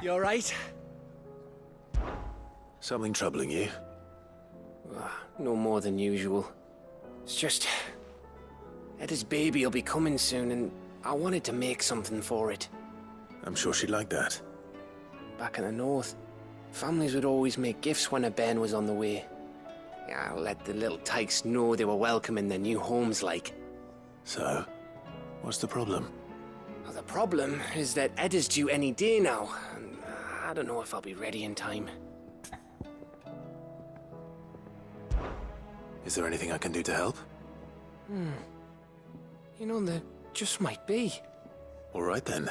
You alright? Something troubling you? No more than usual. It's just... Eda's baby will be coming soon, and I wanted to make something for it. I'm sure she'd like that. Back in the north, families would always make gifts when a bairn was on the way. Yeah, I'll let the little tykes know they were welcome in their new homes, like. So, what's the problem? Well, the problem is that Eda's due any day now, and I don't know if I'll be ready in time. Is there anything I can do to help? You know, there just might be. All right then.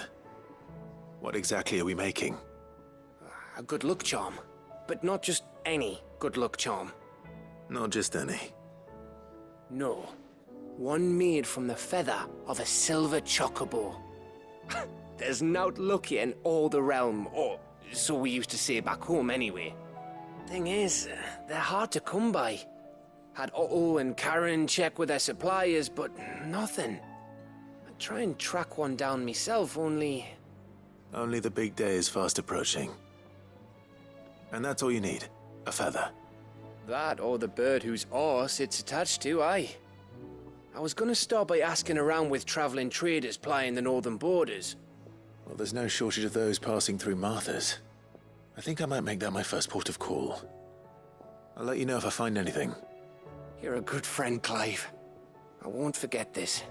What exactly are we making? A good luck charm. But not just any good luck charm. Not just any. No. One made from the feather of a silver chocobo. There's nowt luckier in all the realm, or so we used to say back home anyway. Thing is, they're hard to come by. Had Otto and Karen check with their suppliers, but nothing. I'd try and track one down myself, only... Only the big day is fast approaching. And that's all you need, a feather. That or the bird whose horse it's attached to, aye. I was gonna start by asking around with traveling traders plying the northern borders. Well, there's no shortage of those passing through Martha's. I think I might make that my first port of call. I'll let you know if I find anything. You're a good friend, Clive. I won't forget this.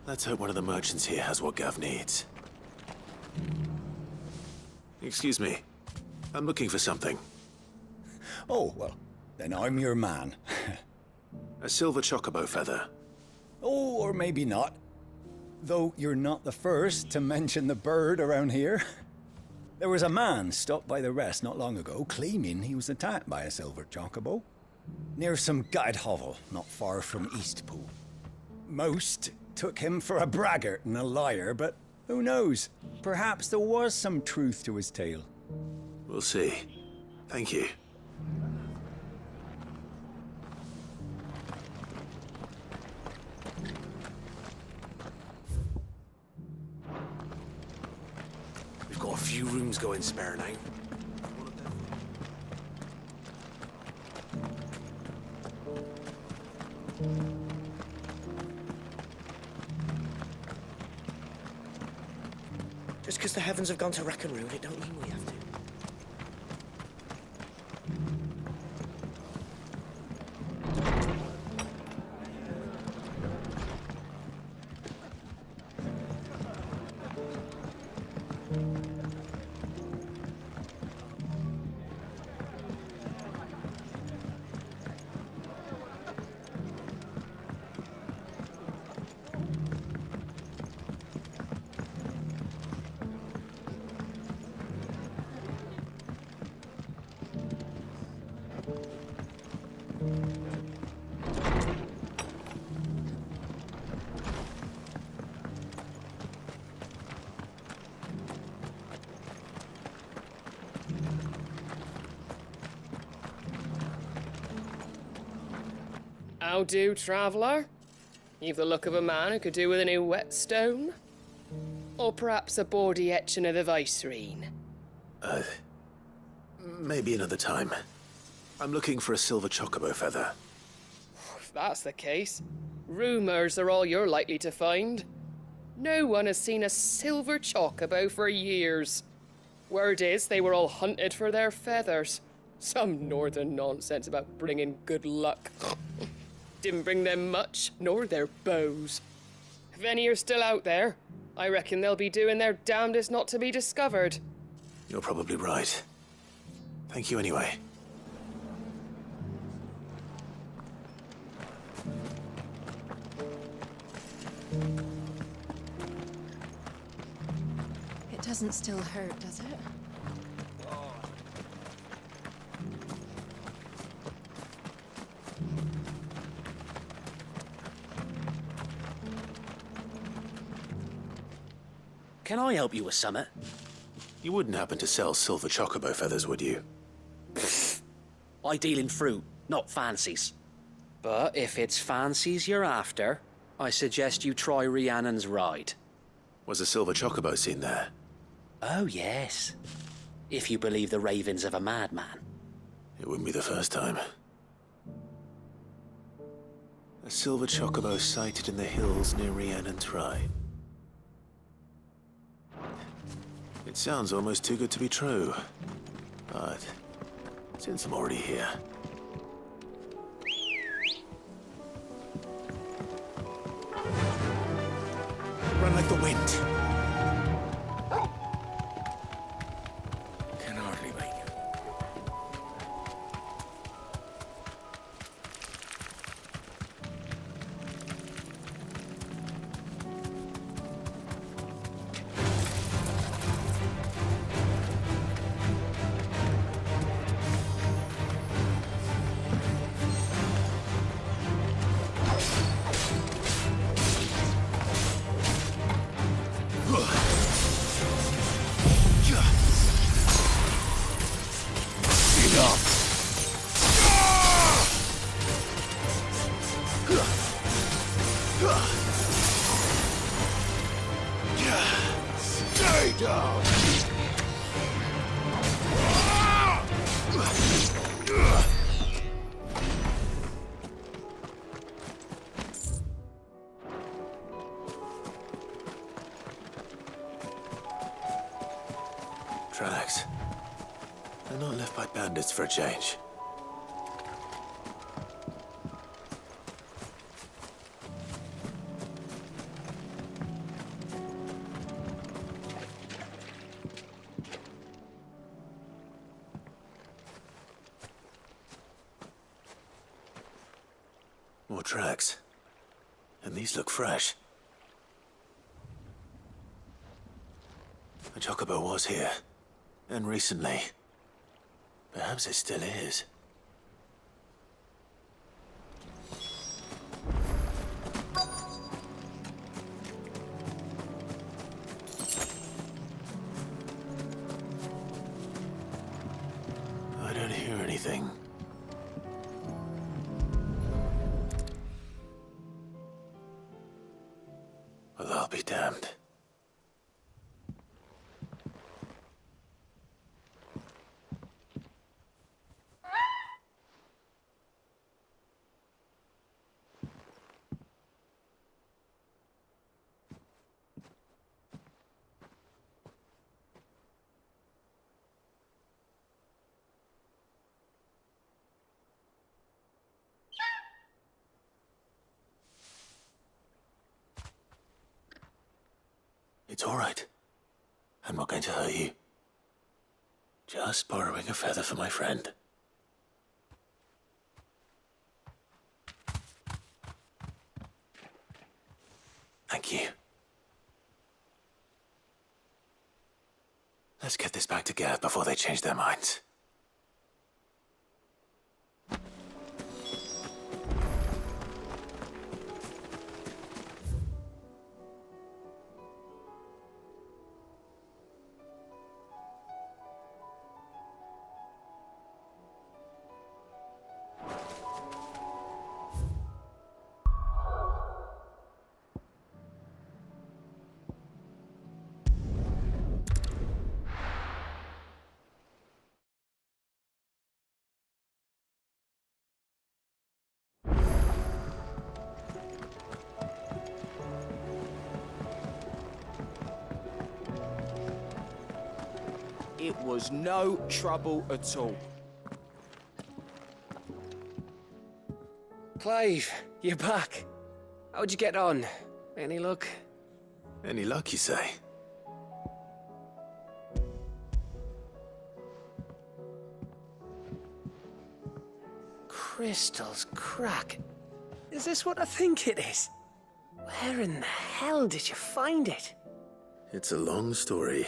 Let's hope one of the merchants here has what Gav needs. Excuse me. I'm looking for something. Oh, well, then I'm your man. A silver chocobo feather. Oh, or maybe not. Though you're not the first to mention the bird around here. There was a man stopped by the rest not long ago claiming he was attacked by a silver chocobo. Near some gutted hovel not far from Eastpool. Most took him for a braggart and a liar, but who knows? Perhaps there was some truth to his tale. We'll see. Thank you. We've got a few rooms going spare now. Just because the heavens have gone to rack and ruin, it don't mean we have to. How do, traveller? You've the look of a man who could do with a new whetstone. Or perhaps a bawdy etching of the Vicerine. Maybe another time. I'm looking for a silver chocobo feather. If that's the case, rumours are all you're likely to find. No one has seen a silver chocobo for years. Word is they were all hunted for their feathers. Some northern nonsense about bringing good luck. Didn't bring them much, nor their bows. If any are still out there, I reckon they'll be doing their damnedest not to be discovered. You're probably right. Thank you anyway. It doesn't still hurt, does it? Can I help you with summit? You wouldn't happen to sell silver chocobo feathers, would you? I deal in fruit, not fancies. But if it's fancies you're after, I suggest you try Rhiannon's ride. Was a silver chocobo seen there? Oh, yes. If you believe the ravings of a madman. It wouldn't be the first time. A silver chocobo sighted in the hills near Rhiannon's Ride. It sounds almost too good to be true. But since I'm already here... Run like the wind. Can hardly wait. Stay down! Tracks. They're not left by bandits for a change. More tracks. And these look fresh. A chocobo was here. And recently. Perhaps it still is. I don't hear anything. Well, I'll be damned. It's all right. I'm not going to hurt you. Just borrowing a feather for my friend. Thank you. Let's get this back to Gav before they change their minds. It was no trouble at all. Clive, you're back. How'd you get on? Any luck? Any luck, you say? Crystal's crack. Is this what I think it is? Where in the hell did you find it? It's a long story.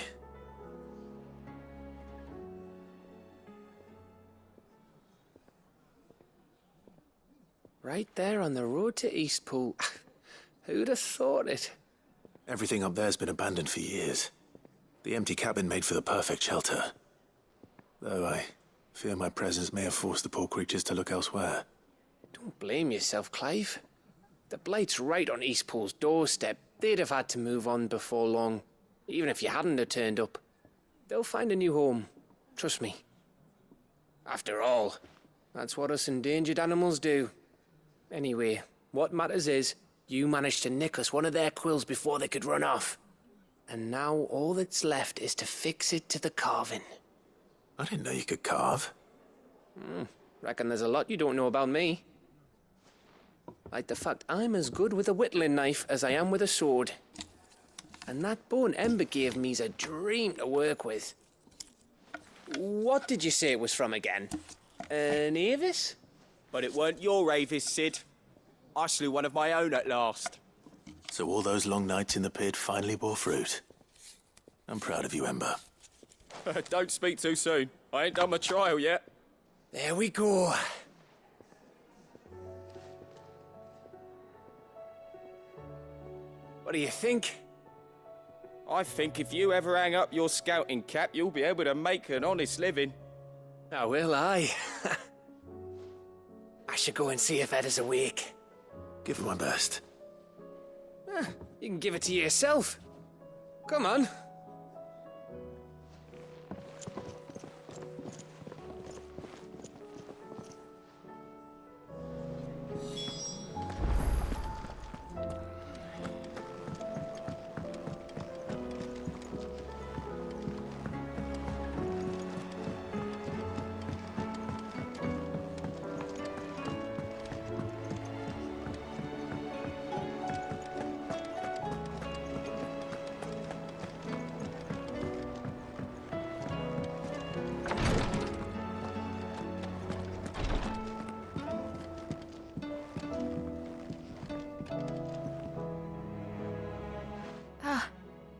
Right there on the road to Eastpool. Who'd have thought it? Everything up there's been abandoned for years. The empty cabin made for the perfect shelter. Though I fear my presence may have forced the poor creatures to look elsewhere. Don't blame yourself, Clive. The Blight's right on Eastpool's doorstep. They'd have had to move on before long, even if you hadn't have turned up. They'll find a new home. Trust me. After all, that's what us endangered animals do. Anyway, what matters is, you managed to nick us one of their quills before they could run off. And now all that's left is to fix it to the carving. I didn't know you could carve. Reckon there's a lot you don't know about me. Like the fact I'm as good with a whittling knife as I am with a sword. And that bone Ember gave me's a dream to work with. What did you say it was from again? An Avis? But it weren't your Avis, Sid. I slew one of my own at last. So all those long nights in the pit finally bore fruit. I'm proud of you, Ember. Don't speak too soon. I ain't done my trial yet. There we go. What do you think? I think if you ever hang up your scouting cap, you'll be able to make an honest living. Oh, will I? I should go and see if Ed is awake. Give it my best. You can give it to yourself. Come on.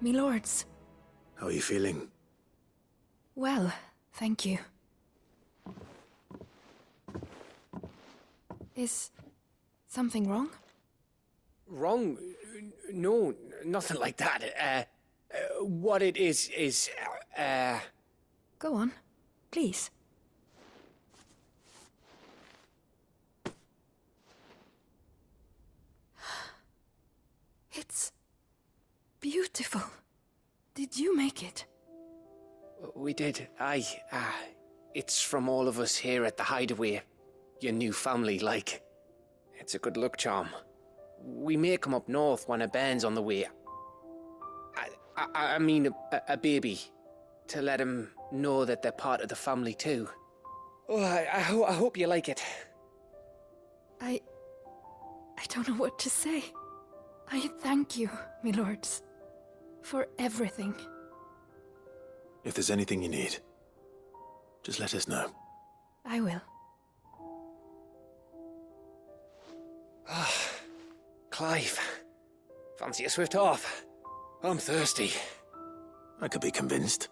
Me lords. How are you feeling? Well, thank you. Is something wrong? Wrong? No, nothing like that. What it is, Go on, please. It's beautiful. Did you make it? We did. Aye. It's from all of us here at the Hideaway. Your new family, like. It's a good luck charm. We may come up north when a bairn's on the way. I mean a baby. To let him know that they're part of the family too. Oh, I hope you like it. I don't know what to say. I thank you, me lords, for everything. If there's anything you need, just let us know. I will. Clive, fancy a swift off? I'm thirsty. I could be convinced.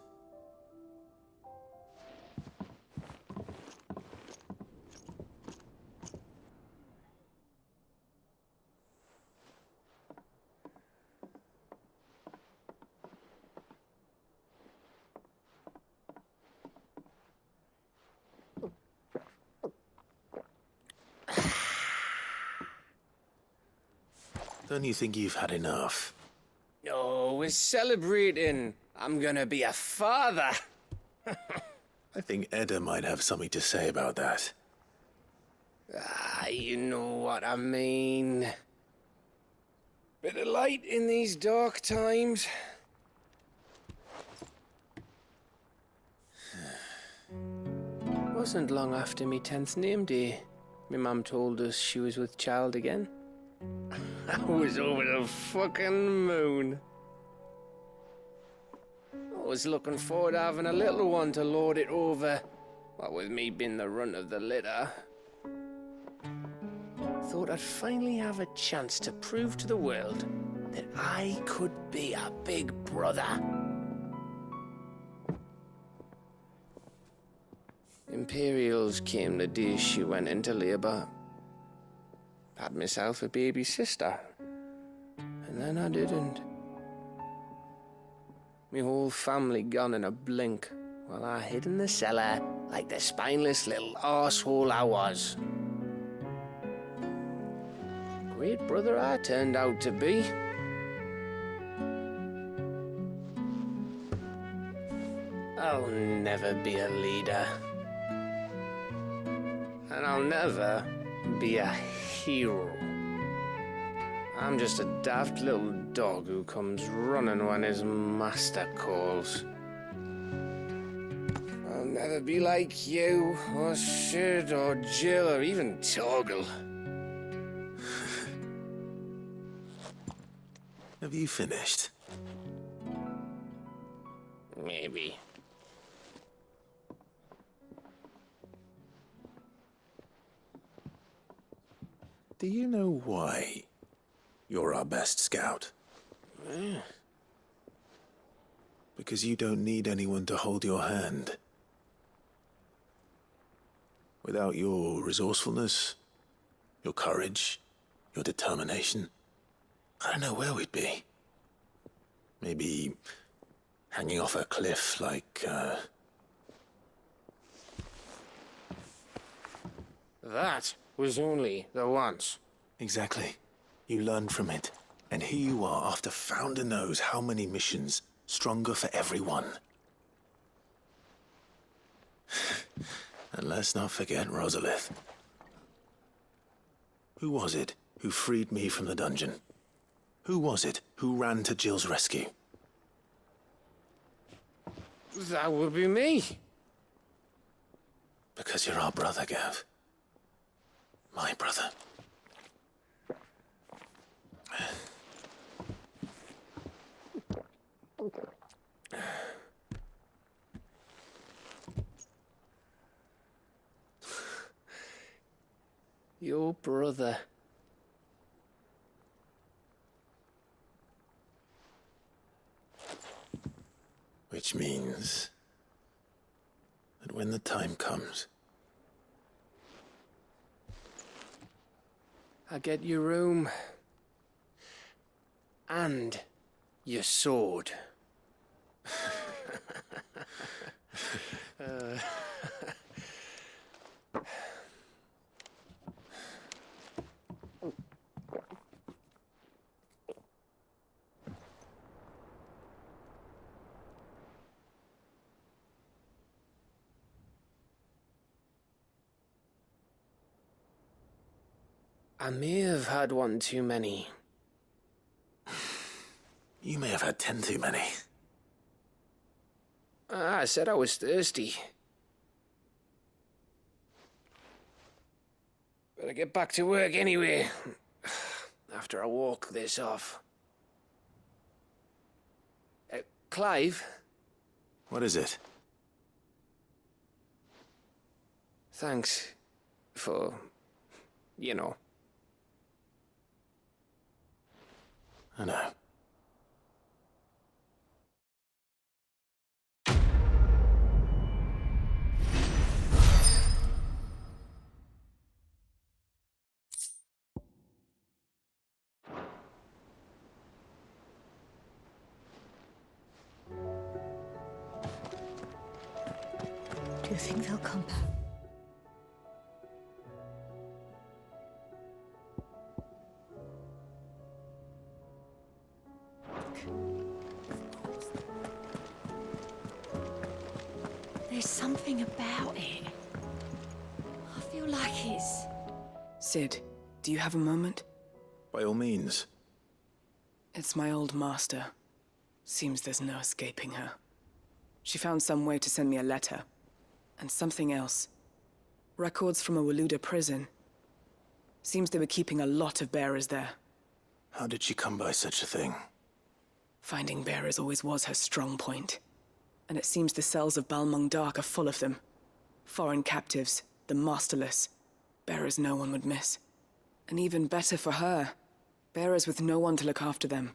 Don't you think you've had enough? No, we're celebrating. I'm gonna be a father. I think Edda might have something to say about that. You know what I mean. Bit of light in these dark times. Wasn't long after me 10th name day. My mum told us she was with child again. I was over the fucking moon. I was looking forward to having a little one to lord it over. What with me being the runt of the litter. Thought I'd finally have a chance to prove to the world that I could be a big brother. Imperials came the day she went into labour. Had myself a baby sister. And then I didn't. Me whole family gone in a blink, while I hid in the cellar like the spineless little arsehole I was. Great brother I turned out to be. I'll never be a leader. And I'll never be a hero. I'm just a daft little dog who comes running when his master calls. I'll never be like you, or Sid, or Jill, or even Torgal. Have you finished? Maybe. Do you know why you're our best scout? Yeah. Because you don't need anyone to hold your hand. Without your resourcefulness, your courage, your determination, I don't know where we'd be. Maybe hanging off a cliff like, That was only the once. Exactly. You learned from it. And here you are after Founder knows how many missions, stronger for everyone. And let's not forget Rosalith. Who was it who freed me from the dungeon? Who was it who ran to Jill's rescue? That would be me. Because you're our brother, Gav. My brother. Your brother. Which means that when the time comes, I get your room. And your sword. I may have had one too many. you may have had 10 too many. I said I was thirsty. Better get back to work anyway, after I walk this off. Clive? What is it? Thanks for, you know. I know. Do you think they'll come back? There's something about it. I feel like it's... Sid, do you have a moment? By all means. It's my old master. Seems there's no escaping her. She found some way to send me a letter. And something else. Records from a Waluda prison. Seems they were keeping a lot of bearers there. How did she come by such a thing? Finding bearers always was her strong point. And it seems the cells of Balmung Dark are full of them. Foreign captives, the masterless. Bearers no one would miss. And even better for her, bearers with no one to look after them.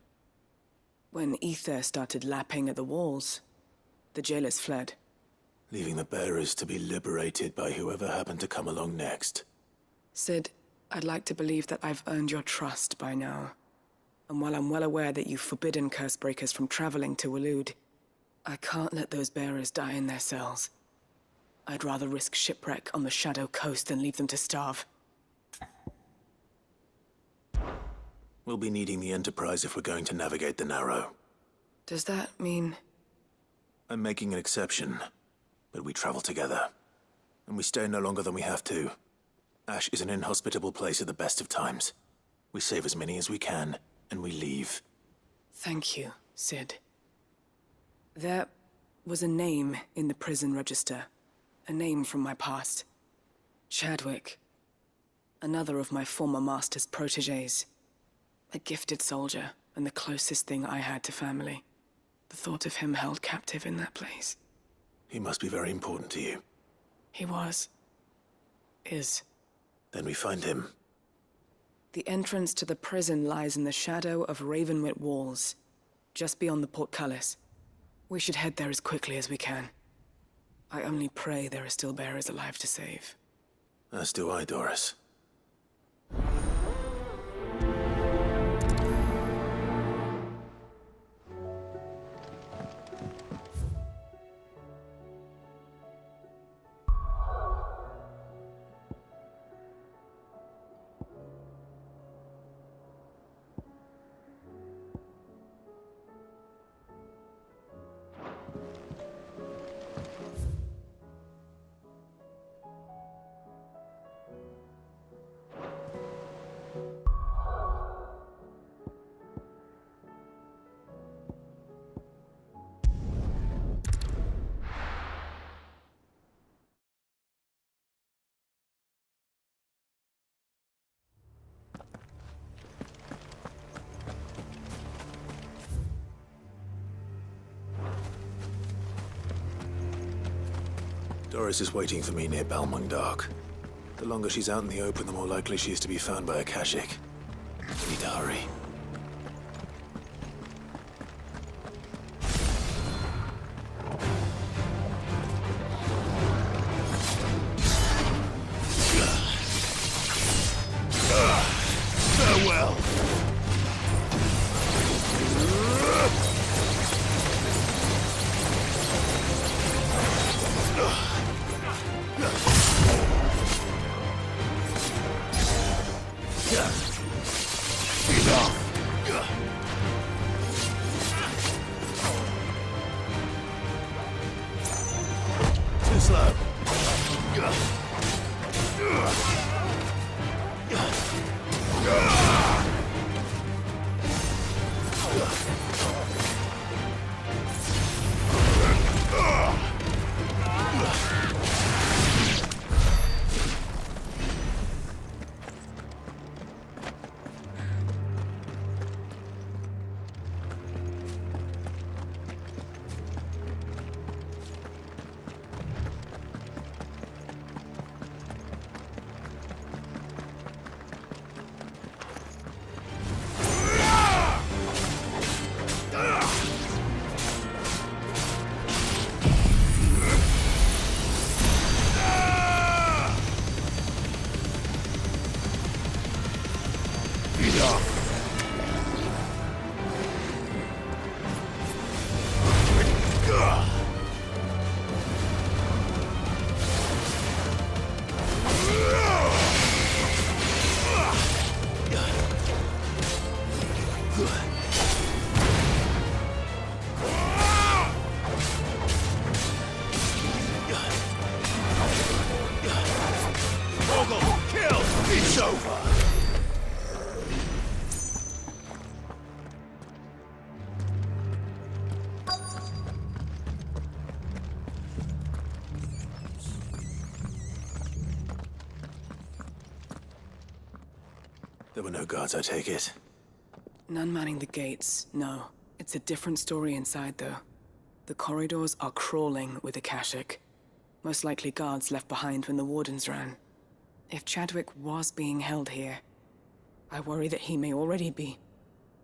When ether started lapping at the walls, the jailers fled. Leaving the bearers to be liberated by whoever happened to come along next. Sid, I'd like to believe that I've earned your trust by now. And while I'm well aware that you've forbidden Cursebreakers from traveling to Waloed, I can't let those bearers die in their cells. I'd rather risk shipwreck on the Shadow Coast than leave them to starve. We'll be needing the Enterprise if we're going to navigate the Narrow. Does that mean... I'm making an exception, but we travel together. And we stay no longer than we have to. Ash is an inhospitable place at the best of times. We save as many as we can, and we leave. Thank you, Sid. There was a name in the prison register. A name from my past. Chadwick. Another of my former master's protégés. A gifted soldier, and the closest thing I had to family. The thought of him held captive in that place. He must be very important to you. He was. Is. Then we find him. The entrance to the prison lies in the shadow of Ravenwit Walls, just beyond the portcullis. We should head there as quickly as we can. I only pray there are still bearers alive to save. As do I, Doris. Doris is waiting for me near Balmung Dock. The longer she's out in the open, the more likely she is to be found by Akashic. We need to hurry. Farewell! Too slow. It's over! There were no guards, I take it. None manning the gates, no. It's a different story inside, though. The corridors are crawling with Akashic. Most likely guards left behind when the Wardens ran. If Chadwick was being held here, I worry that he may already be.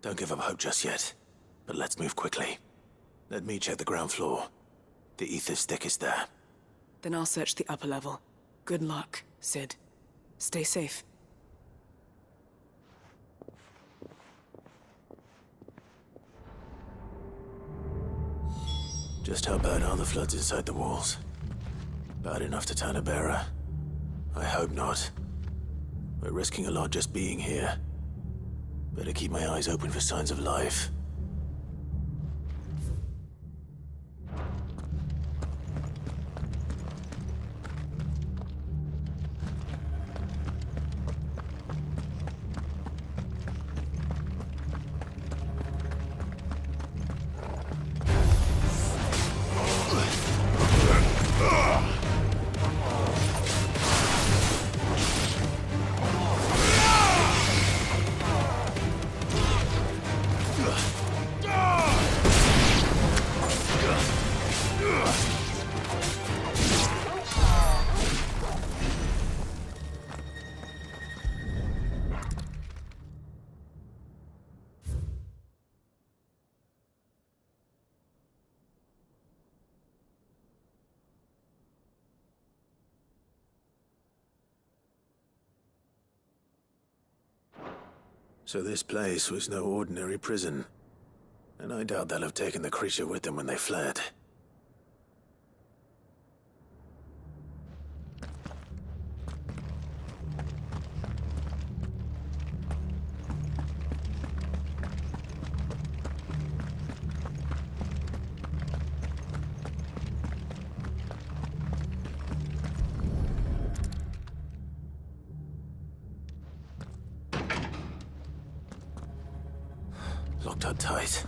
Don't give up hope just yet, but let's move quickly. Let me check the ground floor. The ether's thickest there. Then I'll search the upper level. Good luck, Sid. Stay safe. Just how bad are the floods inside the walls? Bad enough to turn a bearer? I hope not. We're risking a lot just being here. Better keep my eyes open for signs of life. So this place was no ordinary prison. And I doubt they'll have taken the creature with them when they fled. Locked up tight.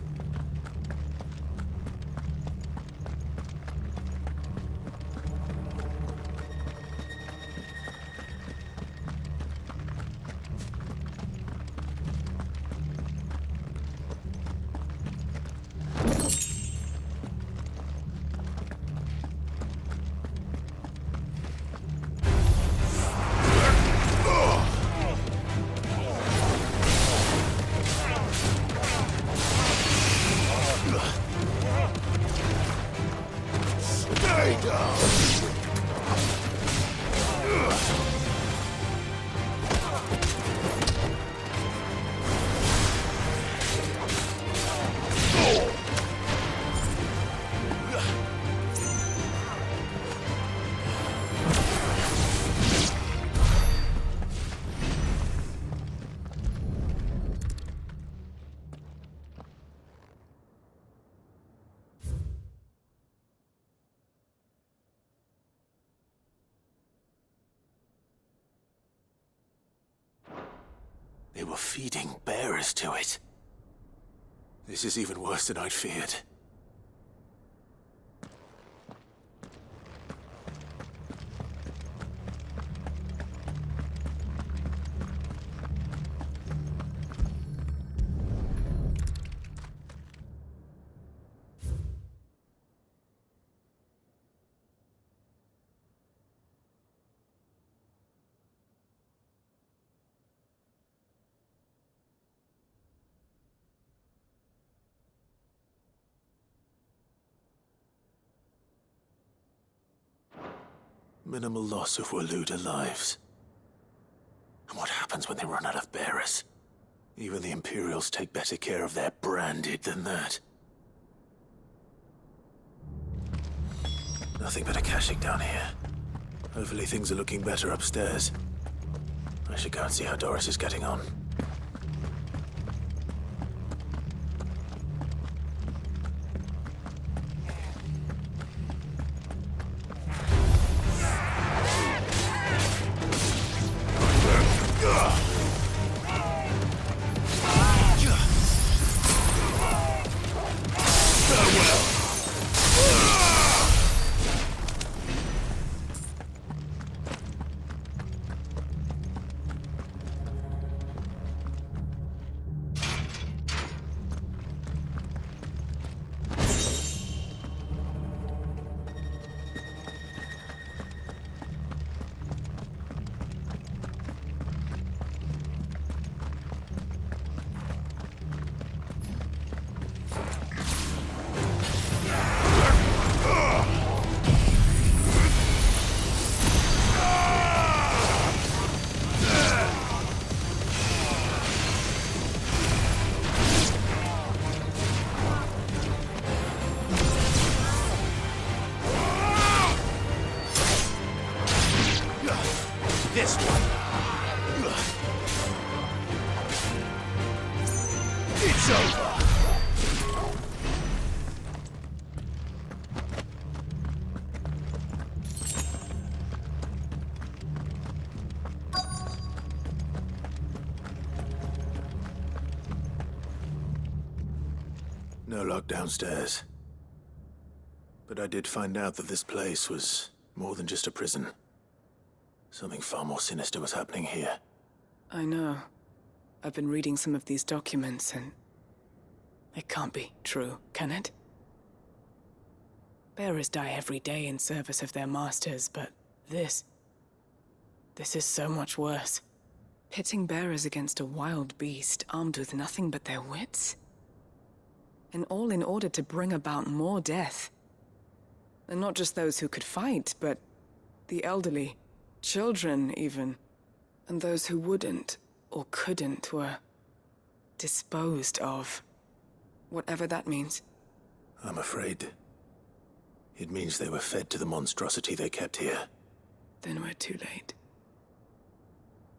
They were feeding bearers to it. This is even worse than I'd feared. Minimal loss of Waluda lives. And what happens when they run out of bearers? Even the Imperials take better care of their branded than that. Nothing but a caching down here. Hopefully things are looking better upstairs. I should go and see how Doris is getting on. this one. It's over. No luck downstairs. But I did find out that this place was more than just a prison. Something far more sinister was happening here. I know. I've been reading some of these documents and... it can't be true, can it? Bearers die every day in service of their masters, but this is so much worse. Pitting bearers against a wild beast armed with nothing but their wits? And all in order to bring about more death. And not just those who could fight, but the elderly, children even. And those who wouldn't or couldn't were disposed of. Whatever that means. I'm afraid it means they were fed to the monstrosity they kept here. Then we're too late.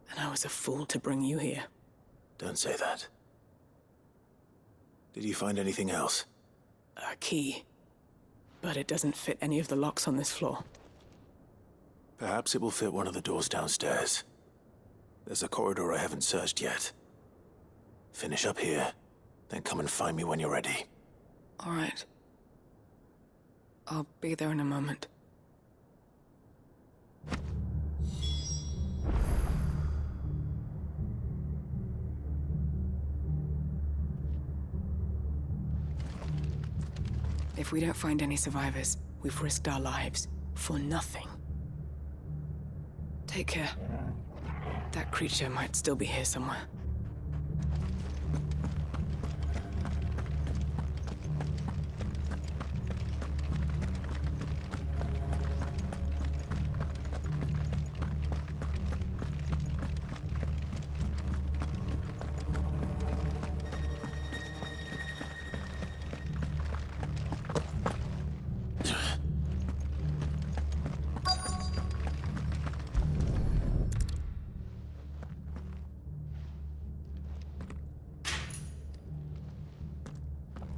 And I was a fool to bring you here. Don't say that. Did you find anything else? A key. But it doesn't fit any of the locks on this floor. Perhaps it will fit one of the doors downstairs. There's a corridor I haven't searched yet. Finish up here, then come and find me when you're ready. All right. I'll be there in a moment. If we don't find any survivors, we've risked our lives for nothing. Take care. That creature might still be here somewhere.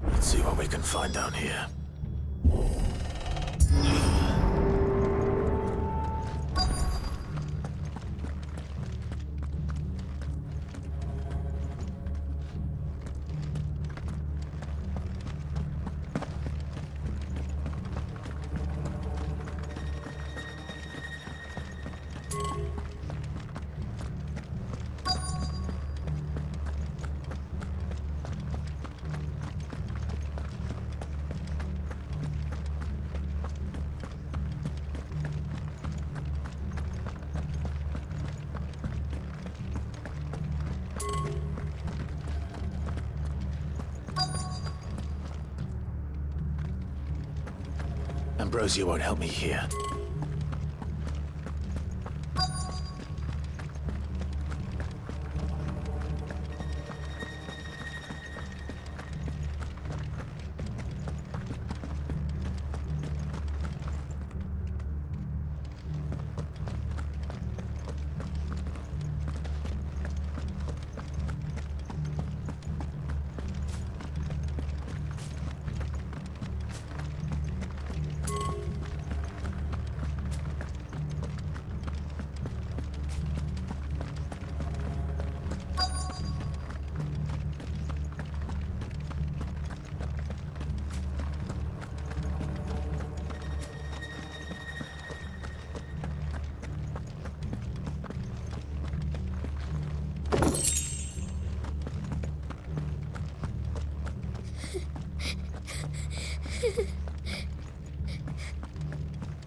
Let's see what we can find down here. Ambrosia won't help me here.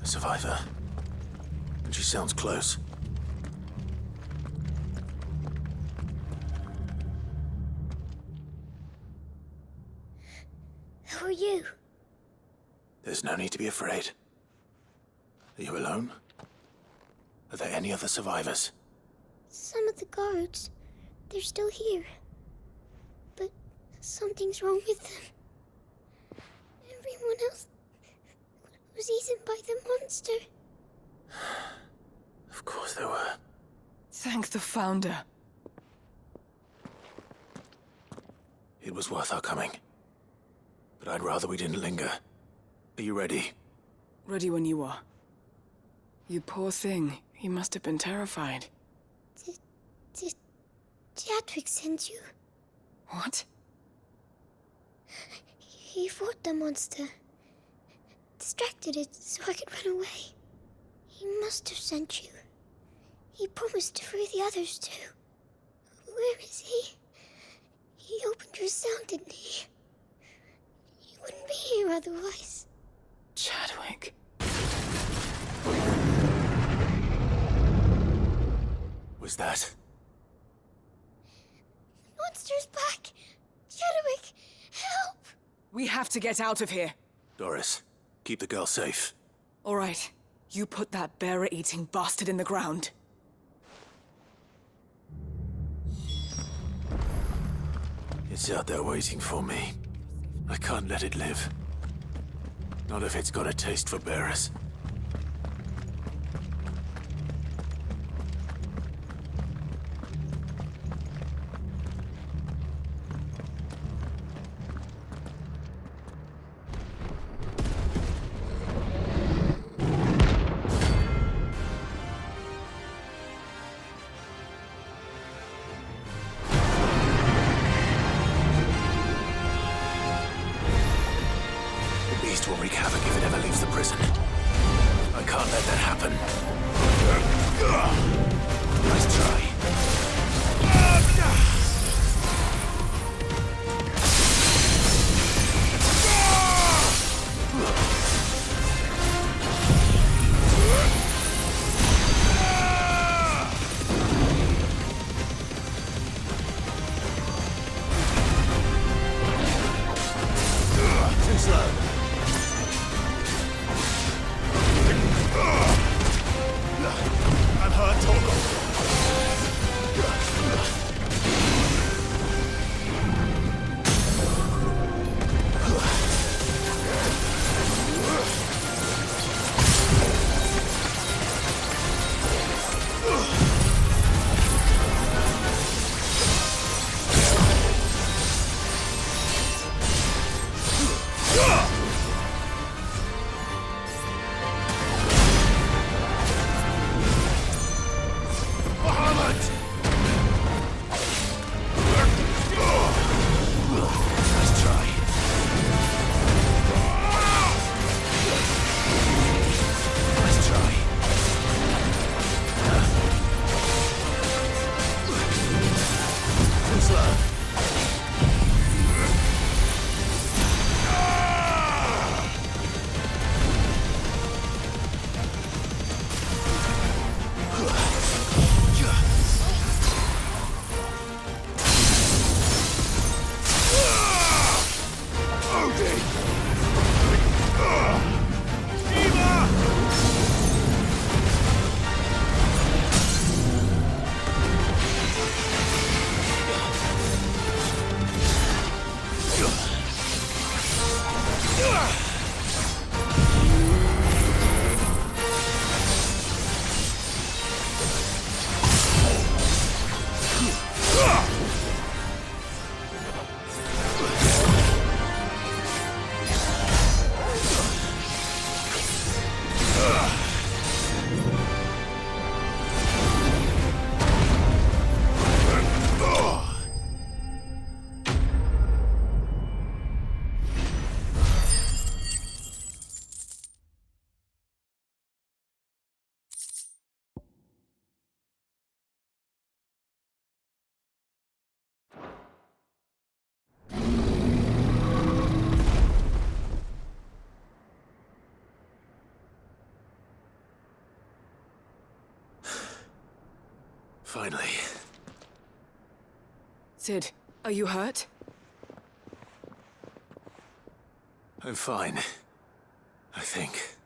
A survivor. And she sounds close. Who are you? There's no need to be afraid. Are you alone? Are there any other survivors? Some of the guards. They're still here. But something's wrong with them. Everyone else was eaten by the monster. Of course there were. Thank the Founder. It was worth our coming. But I'd rather we didn't linger. Are you ready? Ready when you are. You poor thing. He must have been terrified. Did Chadwick send you? What? He fought the monster. Distracted it so I could run away. He must have sent you. He promised to free the others too. Where is he? He opened your cell, didn't he? He wouldn't be here otherwise. Chadwick. Was that? The monster's back! Chadwick, help! We have to get out of here. Doris, keep the girl safe. All right. You put that bearer-eating bastard in the ground. It's out there waiting for me. I can't let it live. Not if it's got a taste for bearers. Will wreak havoc if it ever leaves the prison. I can't let that happen. Nice try. Too slow. I'm hurt, Torgal. Finally. Sid, are you hurt? I'm fine. I think.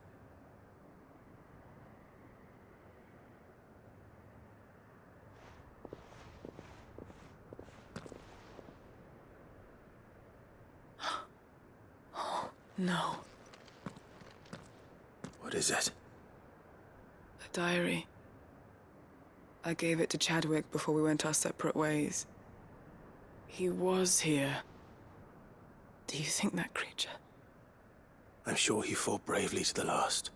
Oh, no. What is it? The diary. I gave it to Chadwick before we went our separate ways. He was here. Do you think that creature? I'm sure he fought bravely to the last.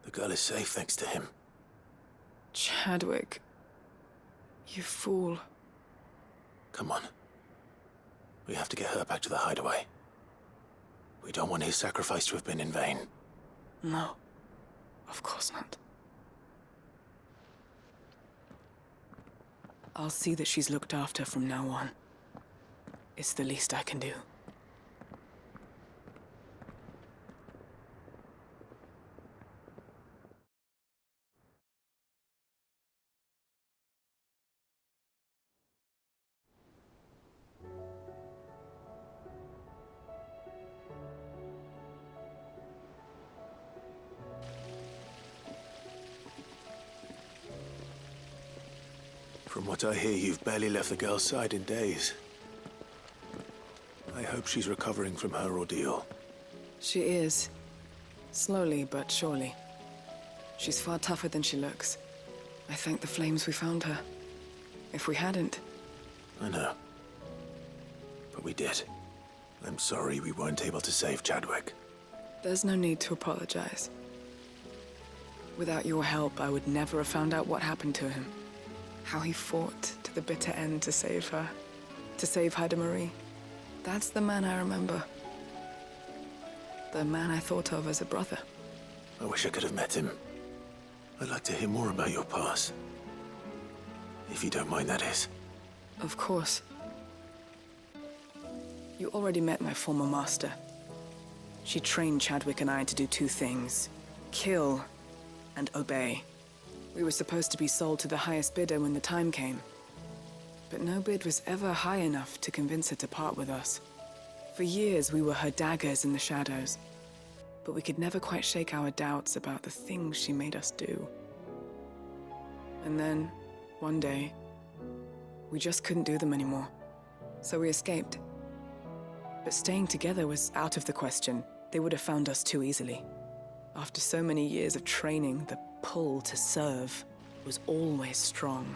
The girl is safe thanks to him. Chadwick. You fool. Come on. We have to get her back to the hideaway. We don't want his sacrifice to have been in vain. No. Of course not. I'll see that she's looked after from now on. It's the least I can do. From what I hear, you've barely left the girl's side in days. I hope she's recovering from her ordeal. She is. Slowly but surely. She's far tougher than she looks. I thank the flames we found her. If we hadn't... I know. But we did. I'm sorry we weren't able to save Chadwick. There's no need to apologize. Without your help, I would never have found out what happened to him. How he fought to the bitter end to save her. To save Haida Marie. That's the man I remember. The man I thought of as a brother. I wish I could have met him. I'd like to hear more about your past. If you don't mind, that is. Of course. You already met my former master. She trained Chadwick and I to do two things. Kill and obey. We were supposed to be sold to the highest bidder when the time came. But no bid was ever high enough to convince her to part with us. For years, we were her daggers in the shadows. But we could never quite shake our doubts about the things she made us do. And then, one day, we just couldn't do them anymore. So we escaped. But staying together was out of the question. They would have found us too easily. After so many years of training, the pull to serve was always strong.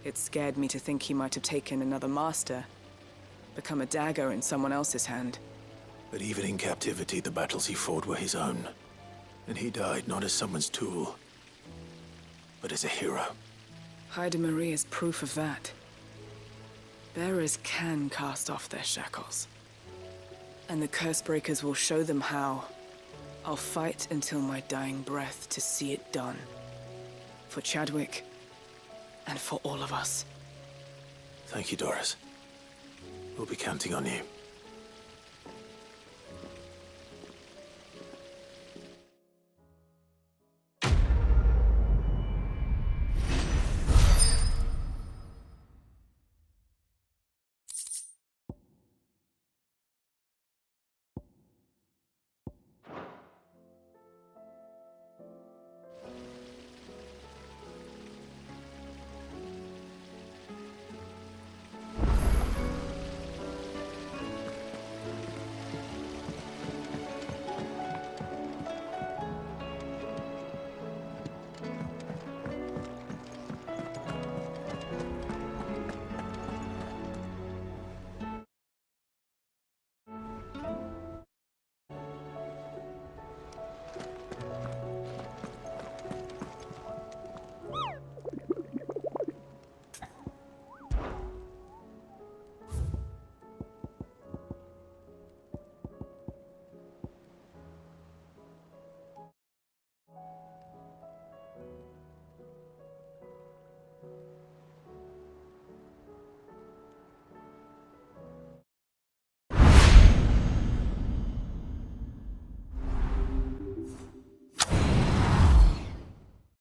It scared me to think he might have taken another master, become a dagger in someone else's hand. But even in captivity, the battles he fought were his own. And he died not as someone's tool, but as a hero. Haida Marie is proof of that. Bearers can cast off their shackles. And the Cursebreakers will show them how. I'll fight until my dying breath to see it done. For Chadwick, and for all of us. Thank you, Doris. We'll be counting on you.